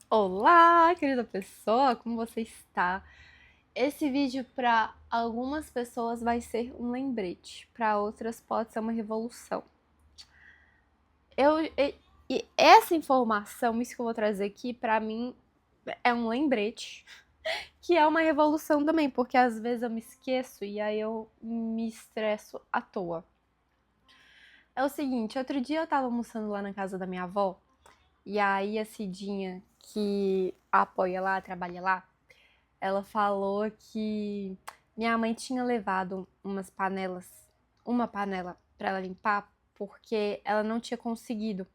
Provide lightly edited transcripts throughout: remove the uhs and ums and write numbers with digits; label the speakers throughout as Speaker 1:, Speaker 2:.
Speaker 1: Olá, querida pessoa, como você está? Esse vídeo para algumas pessoas vai ser um lembrete, para outras pode ser uma revolução. Eu, e essa informação, isso que eu vou trazer aqui, para mim é um lembrete, que é uma revolução também, porque às vezes eu me esqueço e aí eu me estresso à toa. É o seguinte, outro dia eu tava almoçando lá na casa da minha avó, e aí a Cidinha, que apoia lá, trabalha lá, ela falou que minha mãe tinha levado uma panela para ela limpar, porque ela não tinha conseguido.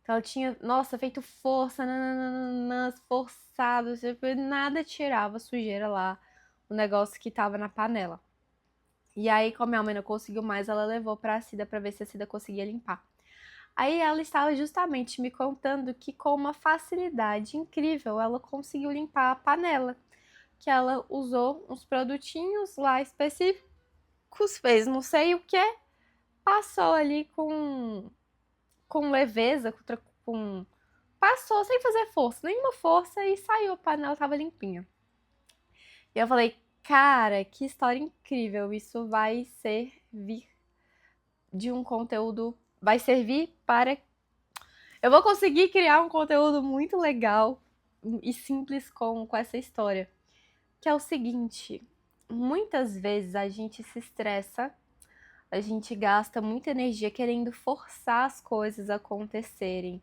Speaker 1: Então ela tinha, nossa, feito força, nananana, forçado, tipo, nada tirava a sujeira lá, o negócio que tava na panela. E aí, como minha mãe não conseguiu mais, ela levou pra Cida pra ver se a Cida conseguia limpar. Aí ela estava justamente me contando que com uma facilidade incrível ela conseguiu limpar a panela, que ela usou uns produtinhos lá específicos, fez não sei o que, passou ali com leveza, passou sem fazer força, nenhuma força e saiu, a panela tava limpinha. E eu falei, cara, que história incrível, isso vai servir de um conteúdo, vai servir para... Eu vou conseguir criar um conteúdo muito legal e simples com essa história. Que é o seguinte, muitas vezes a gente se estressa, a gente gasta muita energia querendo forçar as coisas a acontecerem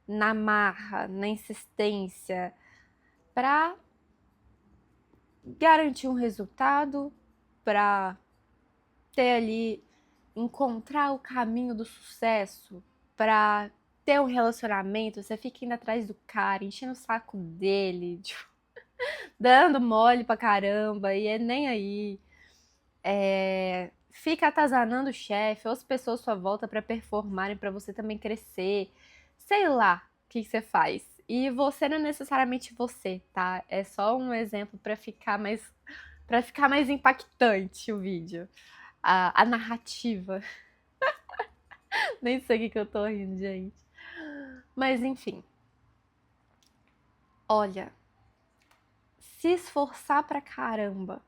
Speaker 1: na marra, na insistência, para garantir um resultado, para ter ali, encontrar o caminho do sucesso, para ter um relacionamento, você fica indo atrás do cara, enchendo o saco dele, tipo, dando mole pra caramba, e é nem aí. Fica atazanando o chefe ou as pessoas à sua volta para performarem, para você também crescer. Sei lá o que você faz. E você não é necessariamente você, tá? É só um exemplo para ficar mais impactante o vídeo. A narrativa. Nem sei o que eu tô rindo, gente. Mas enfim. Olha, se esforçar pra caramba,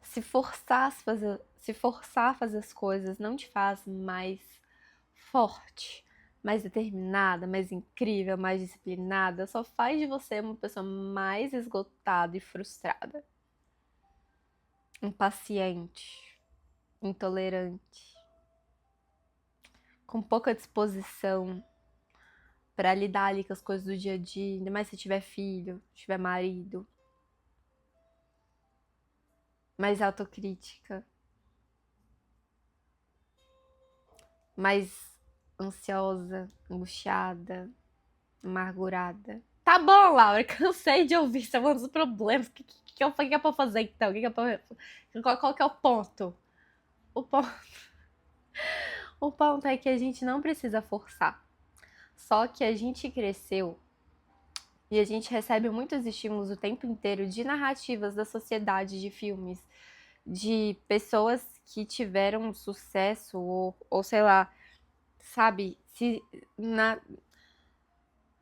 Speaker 1: se forçar a fazer as coisas não te faz mais forte, mais determinada, mais incrível, mais disciplinada, só faz de você uma pessoa mais esgotada e frustrada, impaciente, intolerante, com pouca disposição para lidar ali com as coisas do dia a dia, ainda mais se tiver filho, tiver marido, mais autocrítica, mais ansiosa, angustiada, amargurada. Tá bom, Laura, cansei de ouvir você falando dos problemas. O que é pra fazer então? Qual que é o ponto? O ponto, o ponto é que a gente não precisa forçar. Só que a gente cresceu e a gente recebe muitos estímulos o tempo inteiro de narrativas da sociedade, de filmes, de pessoas que tiveram sucesso ou sei lá, sabe?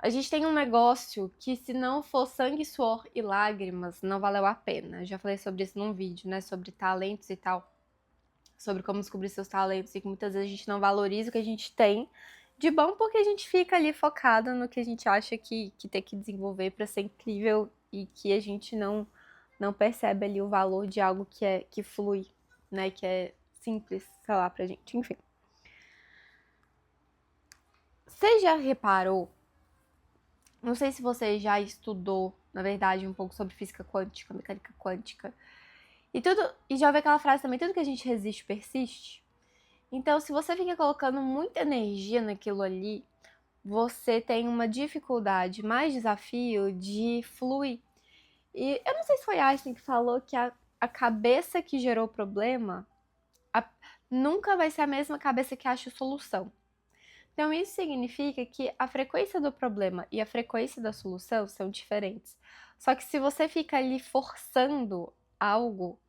Speaker 1: A gente tem um negócio que, se não for sangue, suor e lágrimas, não valeu a pena. Eu já falei sobre isso num vídeo, né? Sobre talentos e tal. Sobre como descobrir seus talentos e que muitas vezes a gente não valoriza o que a gente tem de bom porque a gente fica ali focada no que a gente acha que tem que desenvolver para ser incrível e que a gente não percebe ali o valor de algo que flui, né? Que é simples, sei lá, pra gente. Enfim. Você já reparou? Não sei se você já estudou, na verdade, um pouco sobre física quântica, mecânica quântica. E já ouviu aquela frase também, tudo que a gente resiste persiste. Então, se você fica colocando muita energia naquilo ali, você tem uma dificuldade, mais desafio de fluir. E eu não sei se foi Einstein que falou que a cabeça que gerou o problema a- nunca vai ser a mesma cabeça que acha a solução. Então, isso significa que a frequência do problema e a frequência da solução são diferentes. Só que se você fica ali forçando algo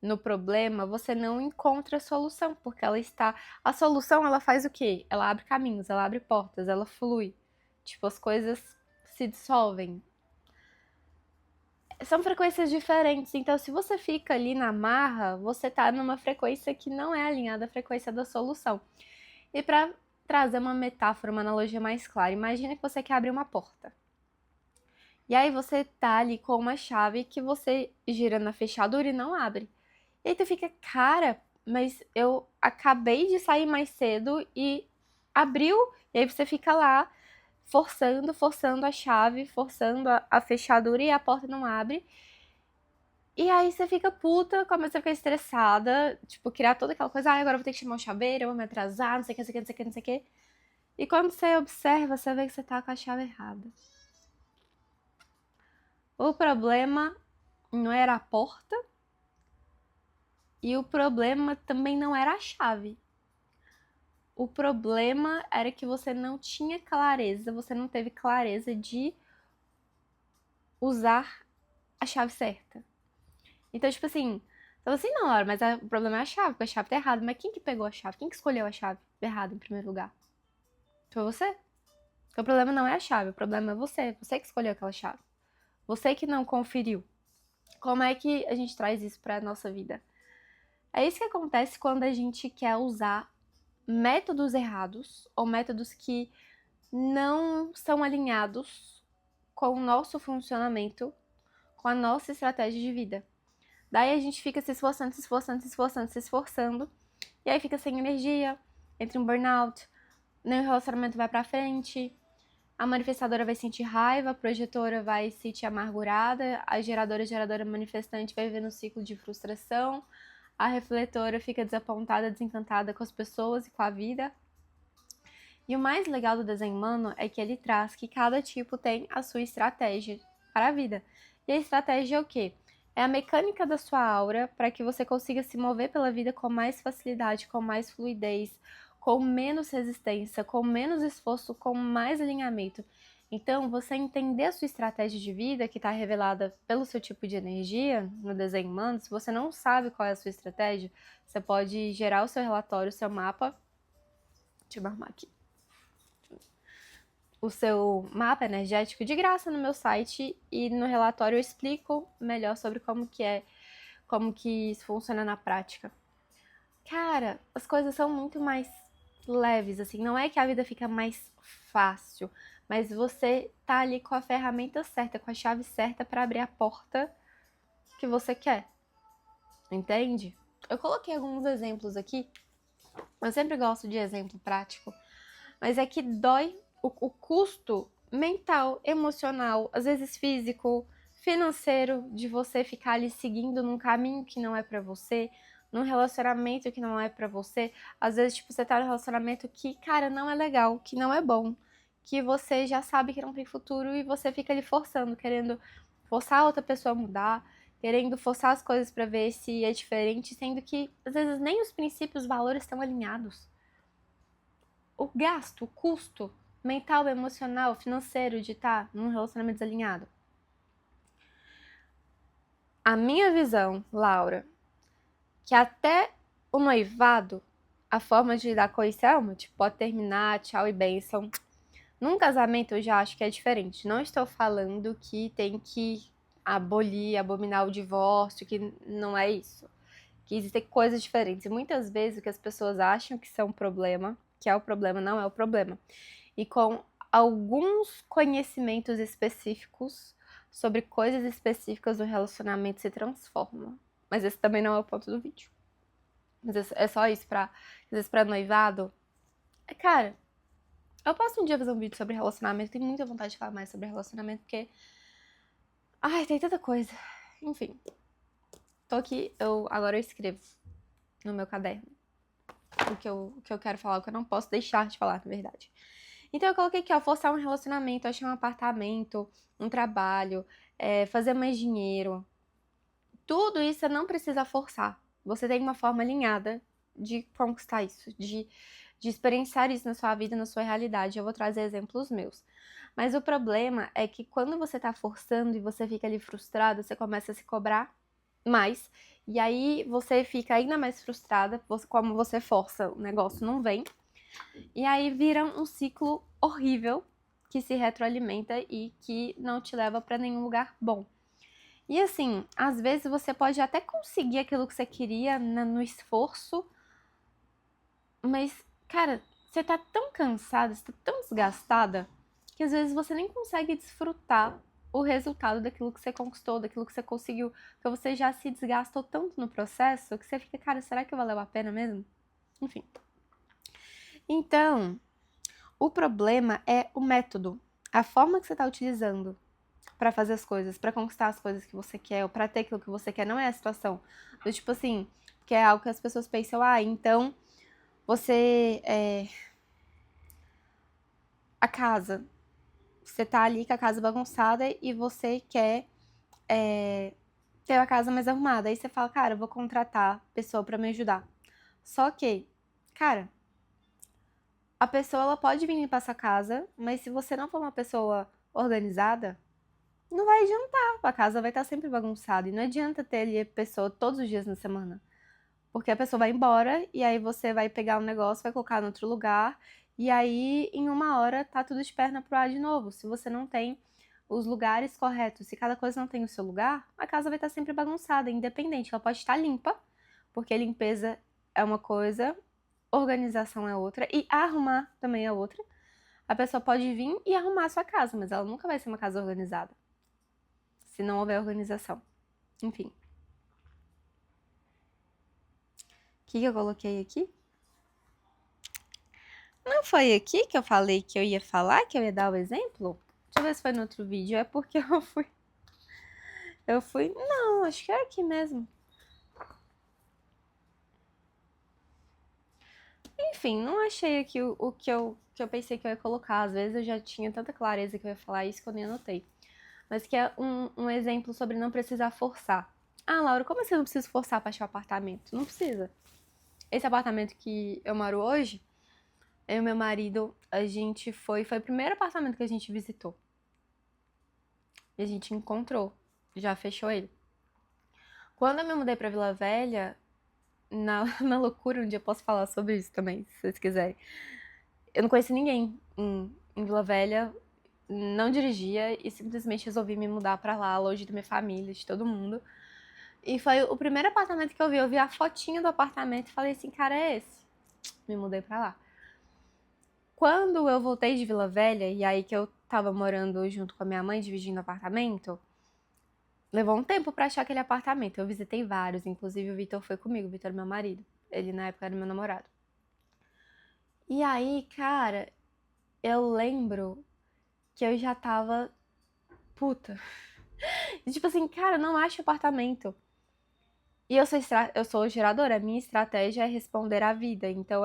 Speaker 1: no problema, você não encontra a solução, porque ela está. A solução, ela faz o quê? Ela abre caminhos, ela abre portas, ela flui. Tipo, as coisas se dissolvem. São frequências diferentes, então se você fica ali na marra, você tá numa frequência que não é alinhada à frequência da solução. E para trazer uma metáfora, uma analogia mais clara, imagina que você quer abrir uma porta. E aí você tá ali com uma chave que você gira na fechadura e não abre. E aí tu fica, cara, mas eu acabei de sair mais cedo e abriu. E aí você fica lá forçando a chave, forçando a fechadura e a porta não abre. E aí você fica puta, começa a ficar estressada, tipo, criar toda aquela coisa, agora eu vou ter que chamar o chaveiro, eu vou me atrasar, não sei o que, não sei o que, não sei o que, não sei o que. E quando você observa, você vê que você tá com a chave errada. O problema não era a porta e o problema também não era a chave. O problema era que você não tinha clareza, você não teve clareza de usar a chave certa. Então, tipo assim, não, Laura, mas o problema é a chave, porque a chave tá errada. Mas quem que pegou a chave? Quem que escolheu a chave errada em primeiro lugar? Foi você. Então, o problema não é a chave, o problema é você. Você que escolheu aquela chave. Você que não conferiu. Como é que a gente traz isso pra nossa vida? É isso que acontece quando a gente quer usar métodos errados ou métodos que não são alinhados com o nosso funcionamento, com a nossa estratégia de vida. Daí a gente fica se esforçando, se esforçando, se esforçando, se esforçando, e aí fica sem energia, entra em burnout, nem o relacionamento vai pra frente, a manifestadora vai sentir raiva, a projetora vai se sentir amargurada, a geradora manifestante vai viver no ciclo de frustração, a refletora fica desapontada, desencantada com as pessoas e com a vida. E o mais legal do desenho humano é que ele traz que cada tipo tem a sua estratégia para a vida. E a estratégia é o quê? É a mecânica da sua aura para que você consiga se mover pela vida com mais facilidade, com mais fluidez, com menos resistência, com menos esforço, com mais alinhamento. Então, você entender a sua estratégia de vida, que está revelada pelo seu tipo de energia no desenho humano, se você não sabe qual é a sua estratégia, você pode gerar o seu relatório, o seu mapa. Deixa eu arrumar aqui. O seu mapa energético de graça no meu site e no relatório eu explico melhor sobre como que isso funciona na prática. Cara, as coisas são muito mais leves, assim, não é que a vida fica mais fácil, mas você tá ali com a ferramenta certa, com a chave certa para abrir a porta que você quer. Entende? Eu coloquei alguns exemplos aqui. Eu sempre gosto de exemplo prático, mas é que dói o custo mental, emocional, às vezes físico, financeiro, de você ficar ali seguindo num caminho que não é pra você, num relacionamento que não é pra você. Às vezes, tipo, você tá num relacionamento que, cara, não é legal, que não é bom, que você já sabe que não tem futuro e você fica ali forçando, querendo forçar a outra pessoa a mudar, querendo forçar as coisas pra ver se é diferente, sendo que, às vezes, nem os princípios, os valores estão alinhados. O gasto, o custo mental, emocional, financeiro de estar num relacionamento desalinhado. A minha visão, Laura, que até o noivado, a forma de lidar com isso é uma, tipo, pode terminar, tchau e bênção. Num casamento eu já acho que é diferente. Não estou falando que tem que abolir, abominar o divórcio, que não é isso. Que existem coisas diferentes. E muitas vezes o que as pessoas acham que são um problema, que é o problema, não é o problema. E com alguns conhecimentos específicos sobre coisas específicas do relacionamento se transforma. Mas esse também não é o ponto do vídeo. Mas é só isso às vezes pra noivado. Cara, eu posso um dia fazer um vídeo sobre relacionamento, tenho muita vontade de falar mais sobre relacionamento, porque ai, tem tanta coisa. Enfim. Tô aqui, agora eu escrevo no meu caderno o que eu quero falar, o que eu não posso deixar de falar, na verdade. Então eu coloquei aqui, ó, forçar um relacionamento, achar um apartamento, um trabalho, fazer mais dinheiro. Tudo isso você não precisa forçar. Você tem uma forma alinhada de conquistar isso, de experienciar isso na sua vida, na sua realidade. Eu vou trazer exemplos meus. Mas o problema é que quando você tá forçando e você fica ali frustrada, você começa a se cobrar mais. E aí você fica ainda mais frustrada, como você força, o negócio não vem. E aí vira um ciclo horrível, que se retroalimenta e que não te leva pra nenhum lugar bom. E assim, às vezes você pode até conseguir aquilo que você queria no esforço, mas, cara, você tá tão cansada, você tá tão desgastada, que às vezes você nem consegue desfrutar o resultado daquilo que você conquistou, daquilo que você conseguiu, porque você já se desgastou tanto no processo que você fica, cara, será que valeu a pena mesmo? Enfim. Então, o problema é o método, a forma que você tá utilizando pra fazer as coisas, pra conquistar as coisas que você quer, ou pra ter aquilo que você quer, não é a situação. Do tipo assim, que é algo que as pessoas pensam, então você a casa. Você tá ali com a casa bagunçada e você quer ter a casa mais arrumada. Aí você fala, cara, eu vou contratar pessoa pra me ajudar. Só que, cara, a pessoa ela pode vir limpar sua casa, mas se você não for uma pessoa organizada, não vai adiantar. A casa vai estar sempre bagunçada. E não adianta ter ali a pessoa todos os dias na semana. Porque a pessoa vai embora e aí você vai pegar um negócio, vai colocar em outro lugar. E aí, em uma hora, tá tudo de perna pro ar de novo. Se você não tem os lugares corretos, se cada coisa não tem o seu lugar, a casa vai estar sempre bagunçada, independente. Ela pode estar limpa, porque limpeza é uma coisa, organização é outra, e arrumar também é outra. A pessoa pode vir e arrumar a sua casa, mas ela nunca vai ser uma casa organizada, se não houver organização. Enfim. O que eu coloquei aqui? Não foi aqui que eu falei que eu ia falar, que eu ia dar o exemplo? Deixa eu ver se foi no outro vídeo. É porque eu fui. Não, acho que era aqui mesmo. Enfim, não achei aqui o que eu pensei que eu ia colocar. Às vezes eu já tinha tanta clareza que eu ia falar isso que eu nem anotei. Mas que é um exemplo sobre não precisar forçar. Ah, Laura, como assim eu não preciso forçar pra achar um apartamento? Não precisa. Esse apartamento que eu moro hoje, eu e meu marido, a gente foi o primeiro apartamento que a gente visitou. E a gente encontrou. Já fechou ele. Quando eu me mudei pra Vila Velha, na loucura, um dia eu posso falar sobre isso também, se vocês quiserem. Eu não conheci ninguém em Vila Velha, não dirigia e simplesmente resolvi me mudar pra lá, longe da minha família, de todo mundo. E foi o primeiro apartamento que eu vi a fotinha do apartamento e falei assim, cara, é esse. Me mudei pra lá. Quando eu voltei de Vila Velha, e aí que eu tava morando junto com a minha mãe, dividindo apartamento, levou um tempo pra achar aquele apartamento. Eu visitei vários, inclusive o Vitor foi comigo, o Vitor é meu marido. Ele na época era meu namorado. E aí, cara, eu lembro que eu já tava puta. E, tipo assim, cara, eu não acho apartamento. E eu sou geradora, a minha estratégia é responder à vida. Então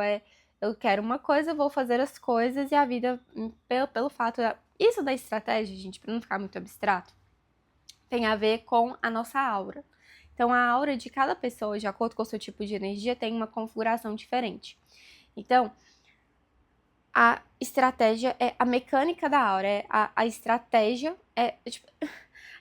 Speaker 1: eu quero uma coisa, eu vou fazer as coisas e a vida, pelo fato. Isso da estratégia, gente, pra não ficar muito abstrato, tem a ver com a nossa aura. Então, a aura de cada pessoa, de acordo com o seu tipo de energia, tem uma configuração diferente. Então, a estratégia é a mecânica da aura, a estratégia tipo,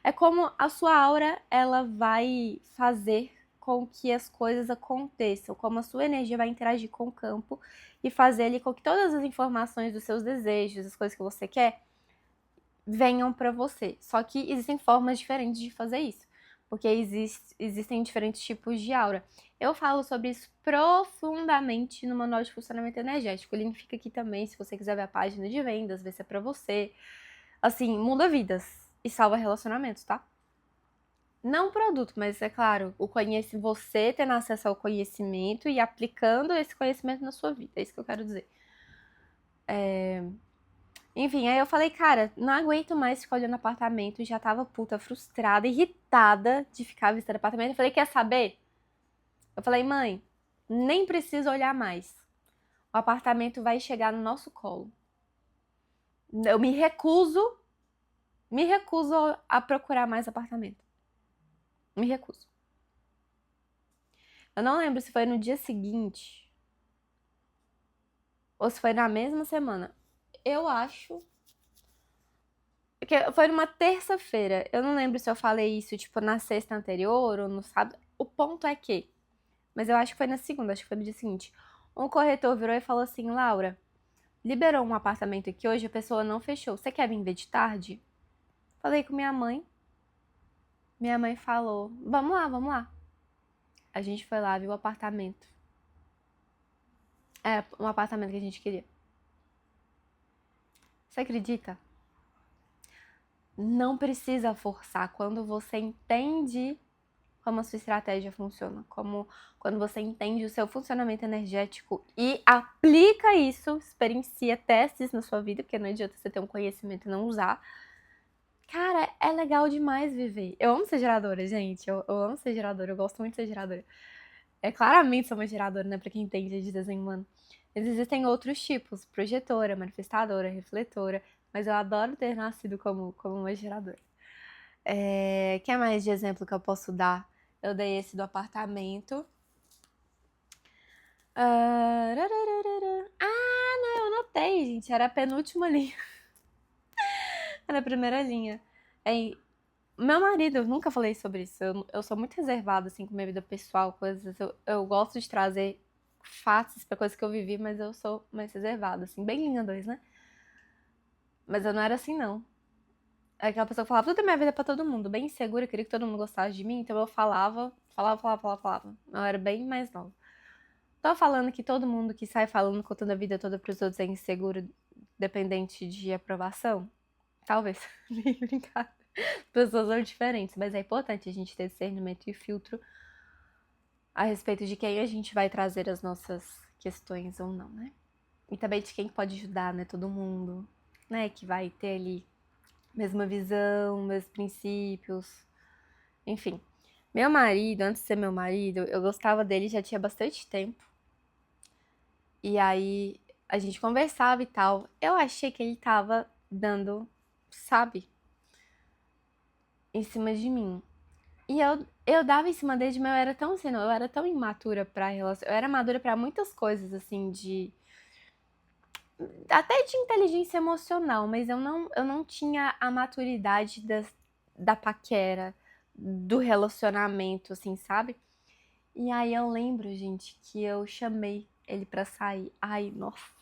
Speaker 1: é como a sua aura ela vai fazer com que as coisas aconteçam, como a sua energia vai interagir com o campo e fazer ali com que todas as informações dos seus desejos, as coisas que você quer, venham para você. Só que existem formas diferentes de fazer isso, porque existem diferentes tipos de aura. Eu falo sobre isso profundamente no Manual de Funcionamento Energético. O link fica aqui também, se você quiser ver a página de vendas, ver se é pra você. Assim, muda vidas e salva relacionamentos, tá? Não produto, mas é claro, você tendo acesso ao conhecimento e aplicando esse conhecimento na sua vida. É isso que eu quero dizer. Enfim, aí eu falei, cara, não aguento mais ficar olhando apartamento. Já tava puta, frustrada, irritada de ficar visitando apartamento. Eu falei, quer saber? Eu falei, mãe, nem preciso olhar mais. O apartamento vai chegar no nosso colo. Eu me recuso a procurar mais apartamento. Me recuso. Eu não lembro se foi no dia seguinte ou se foi na mesma semana. Eu acho que foi numa terça-feira. Eu não lembro se eu falei isso, tipo, na sexta anterior ou no sábado. O ponto é que, mas eu acho que foi na segunda, acho que foi no dia seguinte. Um corretor virou e falou assim, Laura, Liberou um apartamento aqui hoje, a pessoa não fechou. Você quer vir ver de tarde? Falei com minha mãe. Minha mãe falou, vamos lá, vamos lá. A gente foi lá, viu o apartamento. É, um apartamento que a gente queria. Você acredita? Não precisa forçar quando você entende como a sua estratégia funciona, como quando você entende o seu funcionamento energético e aplica isso, experiencia testes na sua vida, porque não adianta você ter um conhecimento e não usar. Cara, é legal demais viver. Eu amo ser geradora, gente. Eu amo ser geradora, eu gosto muito de ser geradora. Claramente sou uma geradora, né, pra quem entende de desenho humano. Mas existem outros tipos, projetora, manifestadora, refletora, mas eu adoro ter nascido como uma geradora. Que mais de exemplo que eu posso dar? Eu dei esse do apartamento. Não, eu anotei, gente. Era a penúltima linha. Era a primeira linha. Meu marido, eu nunca falei sobre isso. Eu sou muito reservada, assim, com minha vida pessoal, coisas. Eu gosto de trazer fatos pra coisas que eu vivi, mas eu sou mais reservada, assim, bem linha 2, né? Mas eu não era assim, não. É aquela pessoa que falava toda a minha vida pra todo mundo, bem insegura, queria que todo mundo gostasse de mim, então eu falava. Eu era bem mais nova. Tô falando que todo mundo que sai falando, contando a vida toda pros outros é inseguro, dependente de aprovação? Talvez. Brincadeira. Pessoas são diferentes, mas é importante a gente ter discernimento e filtro a respeito de quem a gente vai trazer as nossas questões ou não, né? E também de quem pode ajudar, né? Todo mundo, né? Que vai ter ali mesma visão, mesmos princípios, enfim. Meu marido, antes de ser meu marido, eu gostava dele já tinha bastante tempo. E aí a gente conversava e tal. Eu achei que ele tava dando, sabe, em cima de mim. E eu dava em cima dele, mas eu era tão assim, não, eu era tão imatura pra relação. Eu era madura pra muitas coisas, assim, de. Até de inteligência emocional, mas eu não tinha a maturidade da paquera, do relacionamento, assim, sabe? E aí eu lembro, gente, que eu chamei ele pra sair. Ai, nossa.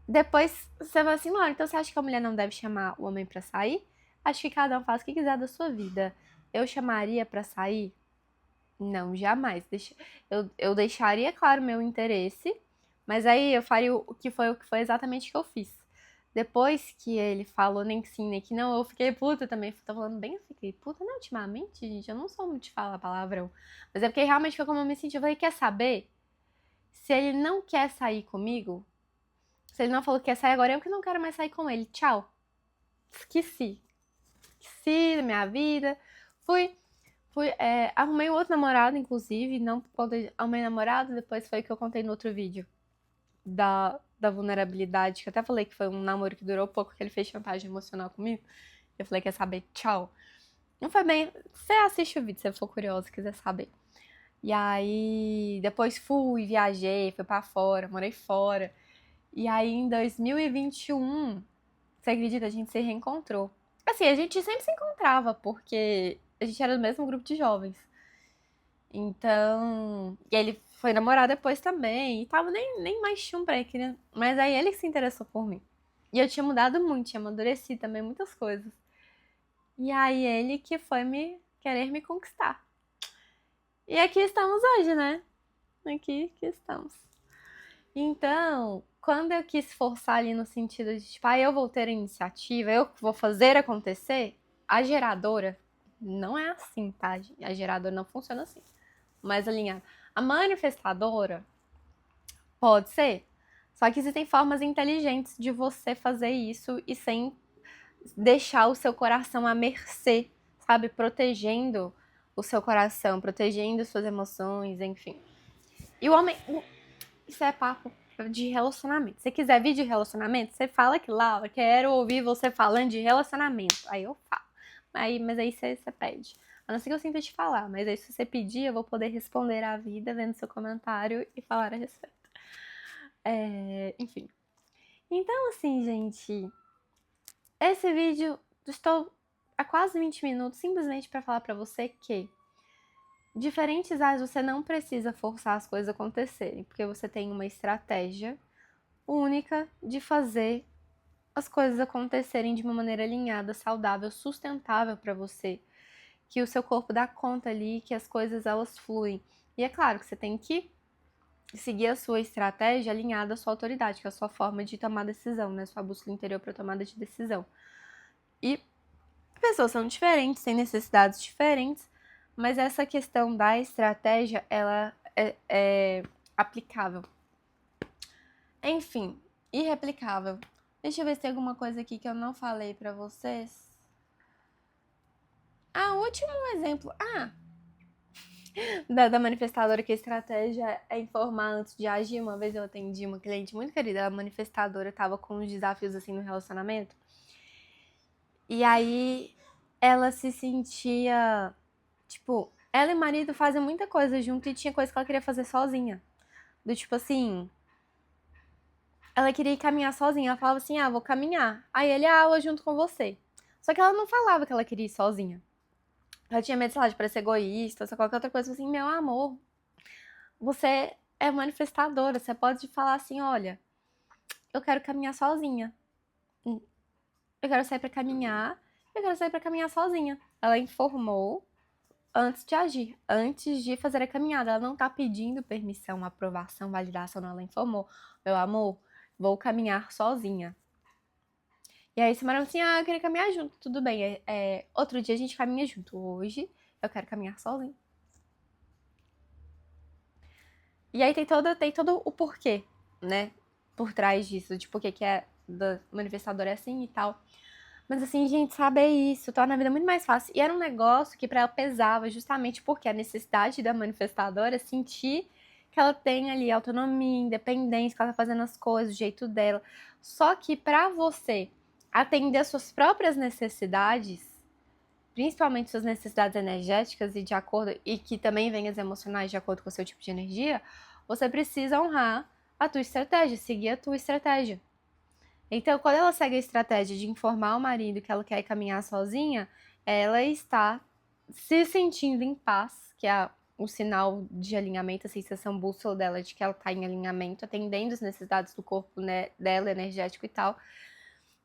Speaker 1: Depois você vai assim, Laura, então você acha que a mulher não deve chamar o homem pra sair? Acho que cada um faz o que quiser da sua vida. Eu chamaria pra sair? Não, jamais. Eu deixaria claro meu interesse, mas aí eu faria o que foi exatamente o que eu fiz. Depois que ele falou nem que sim, nem que não, eu fiquei puta também. Tô falando bem, eu fiquei puta, não, ultimamente, gente, eu não sou muito de falar palavrão. Mas é porque realmente foi como eu me senti. Eu falei, quer saber? Se ele não quer sair comigo, se ele não falou que quer sair agora, eu que não quero mais sair com ele. Tchau. Esqueci. Esqueci da minha vida. Arrumei um outro namorado, inclusive, não por conta de arrumei namorado, depois foi o que eu contei no outro vídeo da vulnerabilidade, que eu até falei que foi um namoro que durou pouco, que ele fez chantagem emocional comigo. Eu falei, quer saber? Tchau. Não foi bem. Você assiste o vídeo se você for curioso, quiser saber. E aí, depois fui, viajei, fui pra fora, morei fora. E aí, em 2021, você acredita, a gente se reencontrou. Assim, a gente sempre se encontrava, porque a gente era do mesmo grupo de jovens. Então. E ele foi namorar depois também. E tava nem mais tinha um break, né? Mas aí ele que se interessou por mim. E eu tinha mudado muito, tinha amadurecido também muitas coisas. E aí ele que foi querer me conquistar. E aqui estamos hoje, né? Aqui que estamos. Então, quando eu quis forçar ali no sentido de, tipo, eu vou ter a iniciativa, eu vou fazer acontecer, a geradora não é assim, tá? A geradora não funciona assim. Mais alinhada. A manifestadora pode ser, só que existem formas inteligentes de você fazer isso e sem deixar o seu coração à mercê, sabe? Protegendo o seu coração, protegendo suas emoções, enfim. E o homem. Isso é papo de relacionamento. Se quiser vídeo de relacionamento, você fala que, Laura, quero ouvir você falando de relacionamento. Aí eu falo. Mas aí você pede. A não ser que eu sinta te falar, mas aí se você pedir, eu vou poder responder à vida, vendo seu comentário e falar a respeito. Enfim. Então, assim, gente, esse vídeo, estou há quase 20 minutos simplesmente para falar para você que diferentes áreas você não precisa forçar as coisas a acontecerem, porque você tem uma estratégia única de fazer as coisas acontecerem de uma maneira alinhada, saudável, sustentável para você, que o seu corpo dá conta ali, que as coisas elas fluem. E é claro que você tem que seguir a sua estratégia alinhada à sua autoridade, que é a sua forma de tomar decisão, né? Sua bússola interior para tomada de decisão. E pessoas são diferentes, têm necessidades diferentes, mas essa questão da estratégia, ela é aplicável. Enfim, irreplicável. Deixa eu ver se tem alguma coisa aqui que eu não falei pra vocês. Último exemplo. Da manifestadora, que a estratégia é informar antes de agir. Uma vez eu atendi uma cliente muito querida, a manifestadora tava com uns desafios assim no relacionamento. E aí ela se sentia, tipo, ela e o marido fazem muita coisa junto e tinha coisa que ela queria fazer sozinha. Do tipo assim, ela queria ir caminhar sozinha. Ela falava assim, vou caminhar. Aí ele, eu vou junto com você. Só que ela não falava que ela queria ir sozinha. Ela tinha medo, sei lá, de parecer egoísta, ou qualquer outra coisa. Assim, meu amor, você é manifestadora. Você pode falar assim, olha, eu quero caminhar sozinha. Eu quero sair pra caminhar. Eu quero sair pra caminhar sozinha. Ela informou antes de agir, antes de fazer a caminhada. Ela não tá pedindo permissão, aprovação, validação, não. Ela informou, meu amor, vou caminhar sozinha. E aí esse marido assim, eu queria caminhar junto, tudo bem. Outro dia a gente caminha junto. Hoje eu quero caminhar sozinho. E aí tem todo o porquê, né? Por trás disso, de por que é da manifestadora é assim e tal. Mas assim, gente, saber isso torna a vida muito mais fácil. E era um negócio que pra ela pesava justamente porque a necessidade da manifestadora é sentir que ela tem ali autonomia, independência, que ela tá fazendo as coisas do jeito dela. Só que pra você atender às suas próprias necessidades, principalmente suas necessidades energéticas e que também vêm as emocionais de acordo com o seu tipo de energia, você precisa honrar a tua estratégia, seguir a tua estratégia. Então, quando ela segue a estratégia de informar o marido que ela quer caminhar sozinha, ela está se sentindo em paz, que é o sinal de alinhamento, a sensação bússola dela de que ela está em alinhamento, atendendo as necessidades do corpo, né, dela, energético e tal.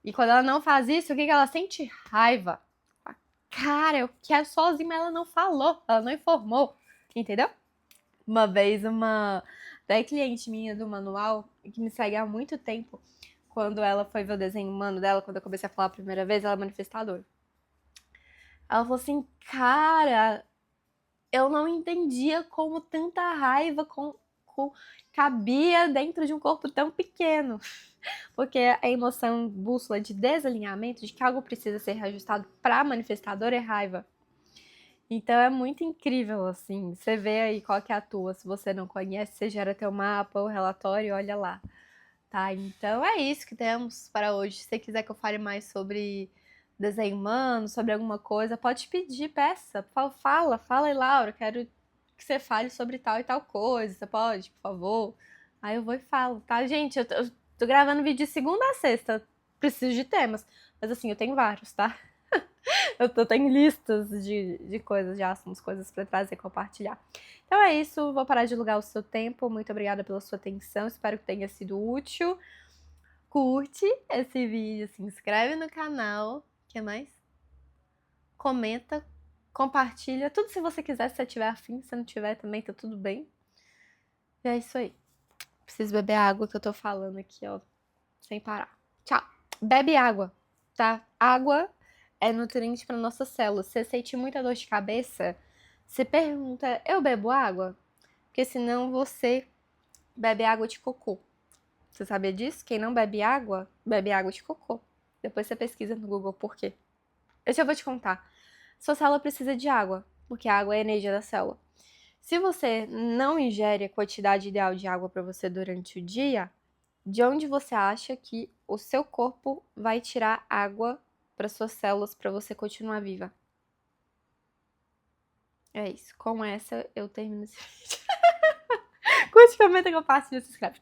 Speaker 1: E quando ela não faz isso, o que ela sente? Raiva. Cara, eu quero sozinha, mas ela não falou, ela não informou, entendeu? Uma vez, uma cliente minha do manual, que me segue há muito tempo, quando ela foi ver o desenho humano dela, quando eu comecei a falar a primeira vez, ela é manifestadora. Ela falou assim, cara, eu não entendia como tanta raiva cabia dentro de um corpo tão pequeno. Porque a emoção bússola de desalinhamento, de que algo precisa ser reajustado para manifestador, é raiva. Então é muito incrível, assim, você vê aí qual que é a tua. Se você não conhece, você gera teu mapa, o relatório e olha lá. Tá, então é isso que temos para hoje. Se você quiser que eu fale mais sobre desenho humano, sobre alguma coisa, pode pedir, peça. Fala aí, Laura, quero que você fale sobre tal e tal coisa. Você pode, por favor? Aí eu vou e falo, tá? Gente, eu tô gravando vídeo de segunda a sexta. Preciso de temas. Mas assim, eu tenho vários, tá? Tenho listas de coisas, de assuntos, coisas pra trazer, compartilhar. Então é isso, vou parar de alugar o seu tempo. Muito obrigada pela sua atenção, espero que tenha sido útil. Curte esse vídeo, se inscreve no canal. O que mais? Comenta, compartilha, tudo se você quiser, se você tiver afim. Se não tiver também, tá tudo bem. E é isso aí. Preciso beber a água que eu tô falando aqui, ó, sem parar. Tchau. Bebe água, tá? Água é nutriente para nossas células. Se você sente muita dor de cabeça, você pergunta, eu bebo água? Porque senão você bebe água de cocô. Você sabia disso? Quem não bebe água de cocô. Depois você pesquisa no Google por quê. Eu já vou te contar. Sua célula precisa de água, porque a água é a energia da célula. Se você não ingere a quantidade ideal de água para você durante o dia, de onde você acha que o seu corpo vai tirar água para suas células para você continuar viva? É isso. Com essa, eu termino esse vídeo. Curte, comenta, compartilha, se inscreve.